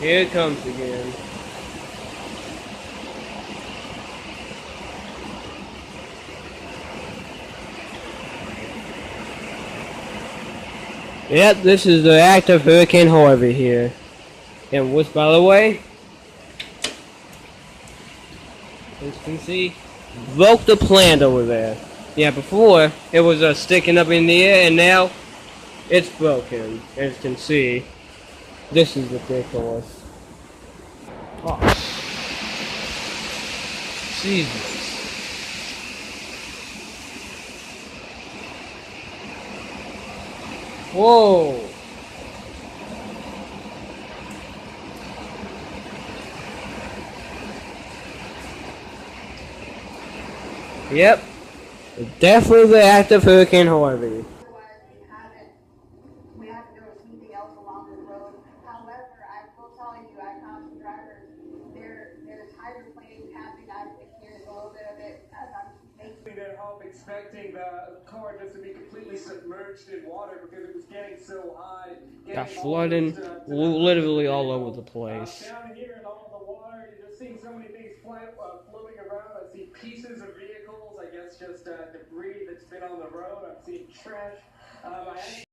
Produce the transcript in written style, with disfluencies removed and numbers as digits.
Here it comes again. Yep, this is the active Hurricane Harvey here. And which, by the way, as you can see, broke the plant over there. Yeah, before it was sticking up in the air, and now it's broken. As you can see, this is ridiculous. Oh, Jesus. Whoa. Yep. Definitely the active Hurricane Harvey. We haven't noticed anything else along this road. However, I will tell you, I found some drivers, there's hydroplanes passing. I've experienced a little bit of it as I'm making at home expecting the car just to be completely submerged in water because it was getting so high. Got flooding literally all over the place. Down here in all the water, you're just seeing so many things floating around. I see pieces of vehicles, I guess just debris that's been on the road. I'm seeing trash.